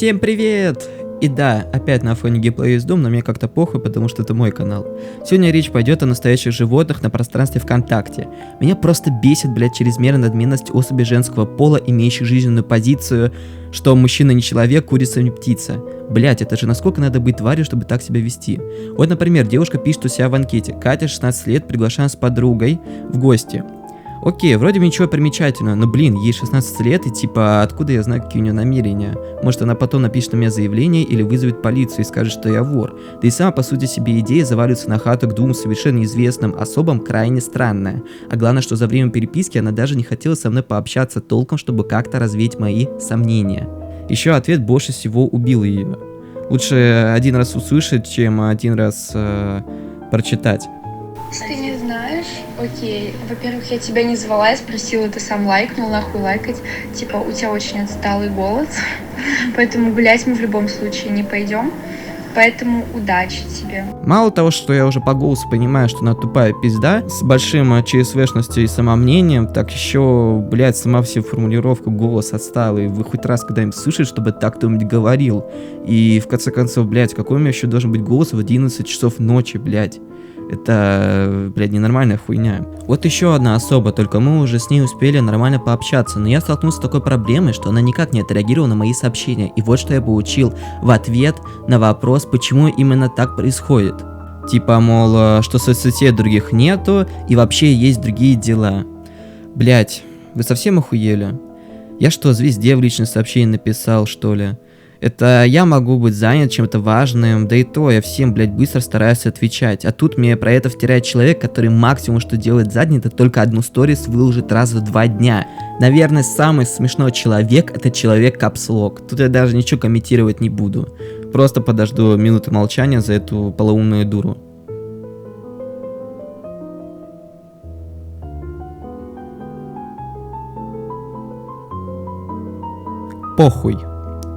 Всем привет! И да, опять на фоне геймплея из Doom, но мне как-то похуй, потому что это мой канал. Сегодня речь пойдет о настоящих животных на пространстве ВКонтакте. Меня просто бесит, блядь, чрезмерная надменность особей женского пола, имеющих жизненную позицию, что мужчина не человек, курица не птица. Блять, это же насколько надо быть тварью, чтобы так себя вести. Вот, например, девушка пишет у себя в анкете: Катя, 16 лет, приглашаем с подругой в гости. Окей, вроде бы ничего примечательного, но блин, ей 16 лет, и типа, откуда я знаю, какие у нее намерения? Может, она потом напишет на меня заявление или вызовет полицию и скажет, что я вор. Да и сама, по сути себе, идея заваливаться на хату к двум совершенно неизвестным особам крайне странная. А главное, что за время переписки она даже не хотела со мной пообщаться толком, чтобы как-то развеять мои сомнения. Еще ответ больше всего убил ее. Лучше один раз услышать, чем один раз прочитать. Ты не знаешь? Окей. Во-первых, я тебя не звала, я спросила, ты сам лайкнул, нахуй лайкать. Типа, у тебя очень отсталый голос, поэтому гулять мы в любом случае не пойдем. Поэтому удачи тебе. Мало того, что я уже по голосу понимаю, что она тупая пизда, с большим ЧСВшностью и самомнением, так еще, блядь, сама вся формулировка голос отсталый. Вы хоть раз когда-нибудь слышали, чтобы так кто-нибудь говорил? И в конце концов, блядь, какой у меня еще должен быть голос в 11 часов ночи, блядь? Это, блядь, ненормальная хуйня. Вот еще одна особа, только мы уже с ней успели нормально пообщаться, но я столкнулся с такой проблемой, что она никак не отреагировала на мои сообщения. И вот что я получил в ответ на вопрос, почему именно так происходит. Типа, мол, что соцсетей других нету и вообще есть другие дела. Блядь, вы совсем охуели? Я что, звезде в личное сообщение написал, что ли? Это я могу быть занят чем-то важным, да и то я всем, блядь, быстро стараюсь отвечать. А тут мне про это втирает человек, который максимум, что делает за день, это только одну сторис выложит раз в 2 дня. Наверное, самый смешной человек — это человек капслок. Тут я даже ничего комментировать не буду. Просто подожду минуты молчания за эту полоумную дуру. Похуй.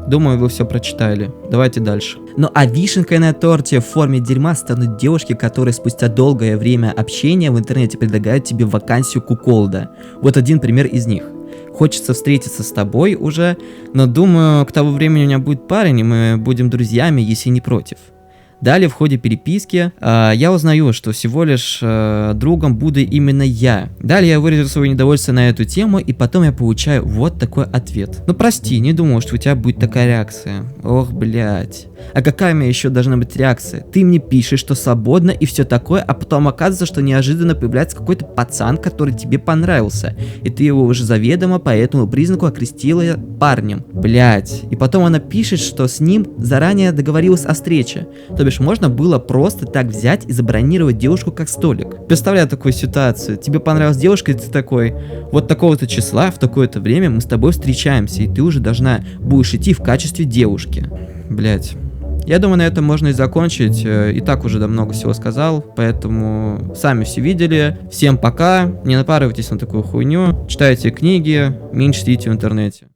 Думаю, вы все прочитали. Давайте дальше. Ну а вишенкой на торте в форме дерьма станут девушки, которые спустя долгое время общения в интернете предлагают тебе вакансию куколда. Вот один пример из них. Хочется встретиться с тобой уже, но думаю, к тому времени у меня будет парень, и мы будем друзьями, если не против. Далее в ходе переписки я узнаю, что всего лишь другом буду именно я. Далее я выразил свое недовольство на эту тему, и потом я получаю вот такой ответ. Ну прости, не думал, что у тебя будет такая реакция. Ох, блять. А какая у меня еще должна быть реакция? Ты мне пишешь, что свободно и все такое, а потом оказывается, что неожиданно появляется какой-то пацан, который тебе понравился. И ты его уже заведомо по этому признаку окрестила парнем. Блять. И потом она пишет, что с ним заранее договорилась о встрече. То бишь, можно было просто так взять и забронировать девушку как столик. Представляю такую ситуацию. Тебе понравилась девушка, и ты такой: вот такого-то числа, в такое-то время мы с тобой встречаемся, и ты уже должна будешь идти в качестве девушки. Блять. Я думаю, на этом можно и закончить. И так уже много всего сказал, поэтому сами все видели. Всем пока. Не напарывайтесь на такую хуйню. Читайте книги, меньше сидите в интернете.